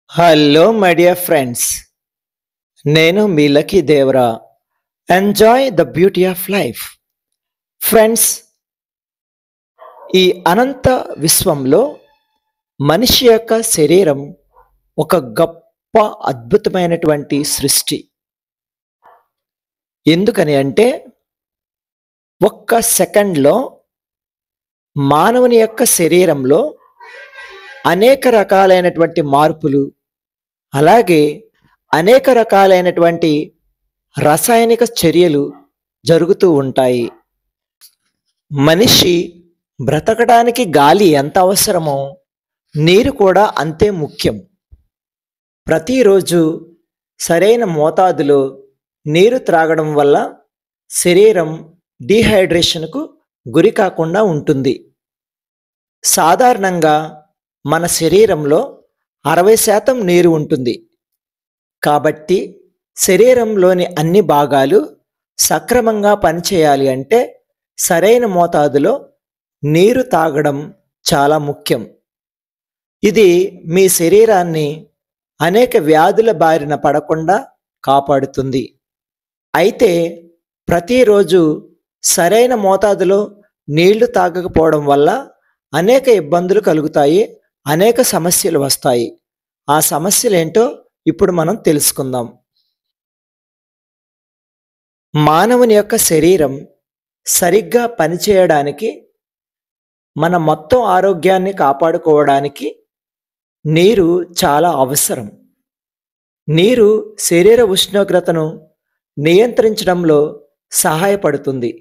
Hello my dear friends, నేను మీ lucky దేవరా. Enjoy the beauty of life. Friends, ఈ అనంత విశ్వంలో మనిషి యొక్క శరీరం ఒక గొప్ప అద్భుతమైనటువంటి సృష్టి. ఎందుకని అంటే ఒక్క సెకండ్లో మానవుని యొక్క శరీరంలో అనేక రకాలైనటువంటి మార్పులు, అలాగే అనేక రకాలైనటువంటి రసాయనిక చర్యలు జరుగుతూ ఉంటాయి. మనిషి బ్రతకడానికి గాలి ఎంత అవసరమో నీరు కూడా అంతే ముఖ్యం. ప్రతిరోజు సరైన మోతాదులో నీరు త్రాగడం వల్ల శరీరం డీహైడ్రేషన్కు గురి కాకుండా ఉంటుంది. సాధారణంగా మన శరీరంలో 60% నీరు ఉంటుంది. కాబట్టి శరీరంలోని అన్ని భాగాలు సక్రమంగా పనిచేయాలి అంటే సరైన మోతాదులో నీరు తాగడం చాలా ముఖ్యం. ఇది మీ శరీరాన్ని అనేక వ్యాధుల బారిన పడకుండా కాపాడుతుంది. అయితే ప్రతిరోజు సరైన మోతాదులో నీళ్లు తాగకపోవడం వల్ల అనేక ఇబ్బందులు కలుగుతాయి, అనేక సమస్యలు వస్తాయి. ఆ సమస్యలు ఏంటో ఇప్పుడు మనం తెలుసుకుందాం. మానవుని యొక్క శరీరం సరిగ్గా పనిచేయడానికి, మన మొత్తం ఆరోగ్యాన్ని కాపాడుకోవడానికి నీరు చాలా అవసరం. నీరు శరీర ఉష్ణోగ్రతను నియంత్రించడంలో సహాయపడుతుంది.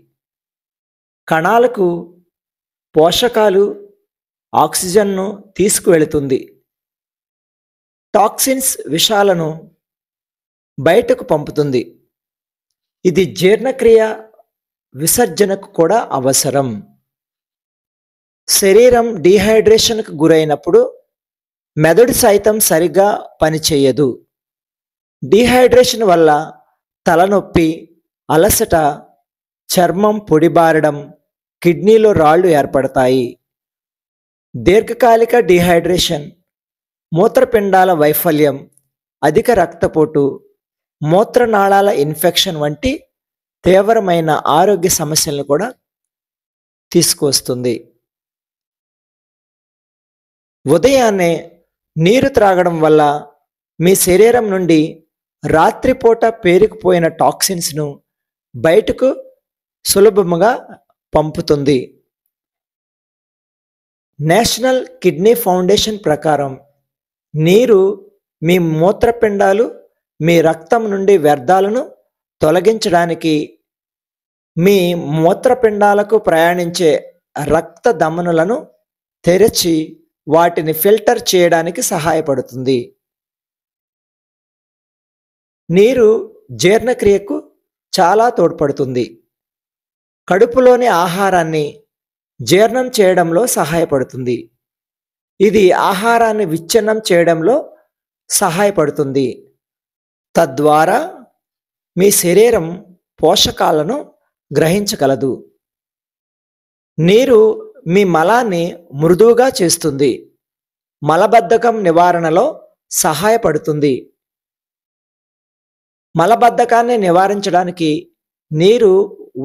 కణాలకు పోషకాలు, ఆక్సిజన్ను తీసుకువెళుతుంది. టాక్సిన్స్, విషాలను బయటకు పంపుతుంది. ఇది జీర్ణక్రియ, విసర్జనకు కూడా అవసరం. శరీరం డీహైడ్రేషన్కు గురైనప్పుడు మెదడు సైతం సరిగ్గా పనిచేయదు. డీహైడ్రేషన్ వల్ల తలనొప్పి, అలసట, చర్మం పొడిబారడం, కిడ్నీలో రాళ్ళు ఏర్పడతాయి. దీర్ఘకాలిక డీహైడ్రేషన్ మూత్రపిండాల వైఫల్యం, అధిక రక్తపోటు, మూత్రనాళాల ఇన్ఫెక్షన్ వంటి తీవ్రమైన ఆరోగ్య సమస్యలను కూడా తీసుకొస్తుంది. ఉదయాన్నే నీరు త్రాగడం వల్ల మీ శరీరం నుండి రాత్రిపూట పేరుకుపోయిన టాక్సిన్స్ను బయటకు సులభముగా పంపుతుంది. నేషనల్ కిడ్నీ ఫౌండేషన్ ప్రకారం నీరు మీ మూత్రపిండాలు, మీ రక్తం నుండి వ్యర్థాలను తొలగించడానికి, మీ మూత్రపిండాలకు ప్రయాణించే రక్త ధమనులను తెరచి వాటిని ఫిల్టర్ చేయడానికి సహాయపడుతుంది. నీరు జీర్ణక్రియకు చాలా తోడ్పడుతుంది. కడుపులోని ఆహారాన్ని జీర్ణం చేయడంలో సహాయపడుతుంది. ఇది ఆహారాన్ని విచ్ఛిన్నం చేయడంలో సహాయపడుతుంది. తద్వారా మీ శరీరం పోషకాలను గ్రహించగలదు. నీరు మీ మలాన్ని మృదువుగా చేస్తుంది. మలబద్ధకం నివారణలో సహాయపడుతుంది. మలబద్ధకాన్ని నివారించడానికి నీరు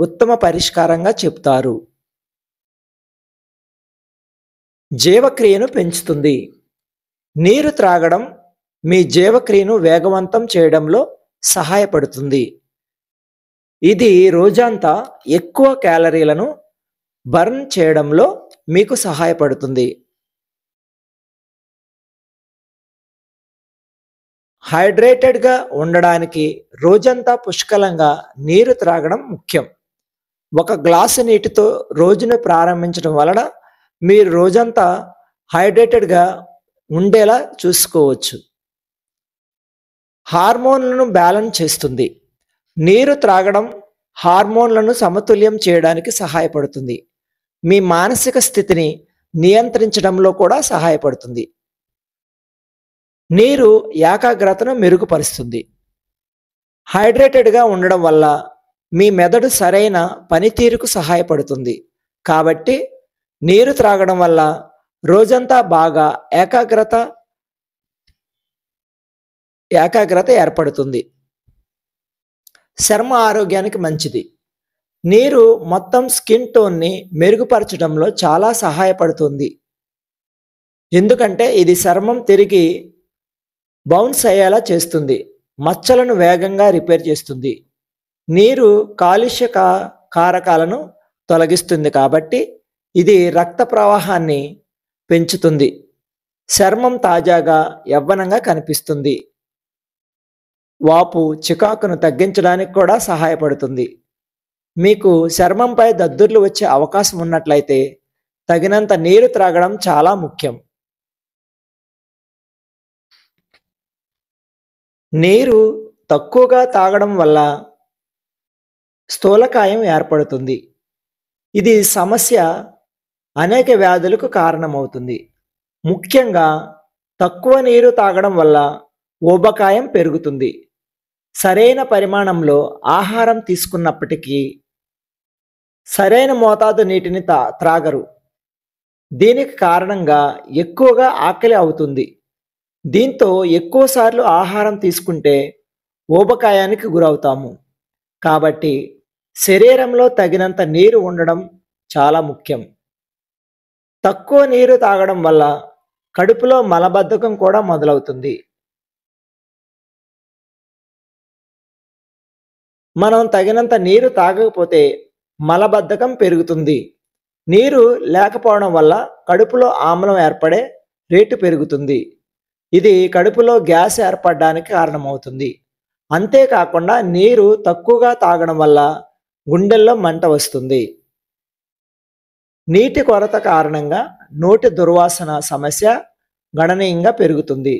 ఉత్తమ పరిష్కారంగా చెప్తారు. జీవక్రియను పెంచుతుంది. నీరు త్రాగడం మీ జీవక్రియను వేగవంతం చేయడంలో సహాయపడుతుంది. ఇది రోజంతా ఎక్కువ క్యాలరీలను బర్న్ చేయడంలో మీకు సహాయపడుతుంది. హైడ్రేటెడ్గా ఉండడానికి రోజంతా పుష్కలంగా నీరు త్రాగడం ముఖ్యం. ఒక గ్లాసు నీటితో రోజును ప్రారంభించడం వలన మీరు రోజంతా హైడ్రేటెడ్గా ఉండేలా చూసుకోవచ్చు. హార్మోన్లను బ్యాలెన్స్ చేస్తుంది. నీరు త్రాగడం హార్మోన్లను సమతుల్యం చేయడానికి సహాయపడుతుంది. మీ మానసిక స్థితిని నియంత్రించడంలో కూడా సహాయపడుతుంది. నీరు ఏకాగ్రతను మెరుగుపరుస్తుంది. హైడ్రేటెడ్గా ఉండడం వల్ల మీ మెదడు సరైన పనితీరుకు సహాయపడుతుంది. కాబట్టి నీరు త్రాగడం వల్ల రోజంతా బాగా ఏకాగ్రత ఏకాగ్రత ఏర్పడుతుంది. చర్మ ఆరోగ్యానికి మంచిది. నీరు మొత్తం స్కిన్ టోన్ని మెరుగుపరచడంలో చాలా సహాయపడుతుంది. ఎందుకంటే ఇది చర్మం తిరిగి బౌన్స్ అయ్యేలా చేస్తుంది. మచ్చలను వేగంగా రిపేర్ చేస్తుంది. నీరు కాలుష్య కారకాలను తొలగిస్తుంది కాబట్టి ఇది రక్త ప్రవాహాన్ని పెంచుతుంది. చర్మం తాజాగా యవ్వనంగా కనిపిస్తుంది. వాపు చికాకును తగ్గించడానికి కూడా సహాయపడుతుంది. మీకు చర్మంపై దద్దుర్లు వచ్చే అవకాశం ఉన్నట్లయితే తగినంత నీరు త్రాగడం చాలా ముఖ్యం. నీరు తక్కువగా తాగడం వల్ల స్థూలకాయం ఏర్పడుతుంది. ఇది సమస్య అనేక వ్యాధులకు కారణమవుతుంది. ముఖ్యంగా తక్కువ నీరు తాగడం వల్ల ఊబకాయం పెరుగుతుంది. సరైన పరిమాణంలో ఆహారం తీసుకున్నప్పటికీ సరైన మోతాదు నీటిని త్రాగరు. దీనికి కారణంగా ఎక్కువగా ఆకలి అవుతుంది. దీంతో ఎక్కువసార్లు ఆహారం తీసుకుంటే ఊబకాయానికి గురవుతాము. కాబట్టి శరీరంలో తగినంత నీరు ఉండడం చాలా ముఖ్యం. తక్కువ నీరు తాగడం వల్ల కడుపులో మలబద్ధకం కూడా మొదలవుతుంది. మనం తగినంత నీరు తాగకపోతే మలబద్ధకం పెరుగుతుంది. నీరు లేకపోవడం వల్ల కడుపులో ఆమ్లం ఏర్పడే రేటు పెరుగుతుంది. ఇది కడుపులో గ్యాస్ ఏర్పడడానికి కారణమవుతుంది. అంతేకాకుండా నీరు తక్కువగా తాగడం వల్ల గుండెల్లో మంట వస్తుంది. నీటి కొరత కారణంగా నోటి దుర్వాసన సమస్య గణనీయంగా పెరుగుతుంది.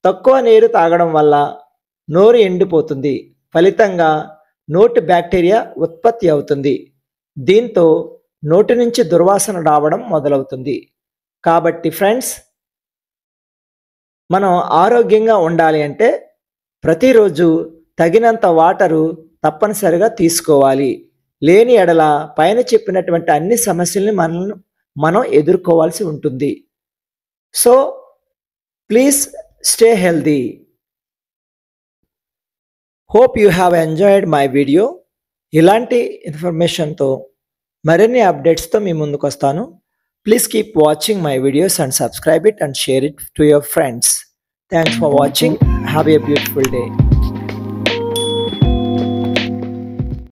తక్కువ నీరు తాగడం వల్ల నోరు ఎండిపోతుంది. ఫలితంగా నోటి బ్యాక్టీరియా ఉత్పత్తి అవుతుంది. దీంతో నోటి నుంచి దుర్వాసన రావడం మొదలవుతుంది. కాబట్టి ఫ్రెండ్స్, మనం ఆరోగ్యంగా ఉండాలి అంటే ప్రతిరోజు తగినంత వాటరు తప్పనిసరిగా తీసుకోవాలి. లేని ఎడల పైన చెప్పినటువంటి అన్ని సమస్యల్ని మనం ఎదుర్కోవాల్సి ఉంటుంది. So please stay healthy. Hope you have enjoyed my video. ఇలాంటి ఇన్ఫర్మేషన్తో మరిన్ని అప్డేట్స్తో మీ ముందుకు వస్తాను. Please keep watching my videos and subscribe it and share it to your friends. Thanks for watching. Have a beautiful day.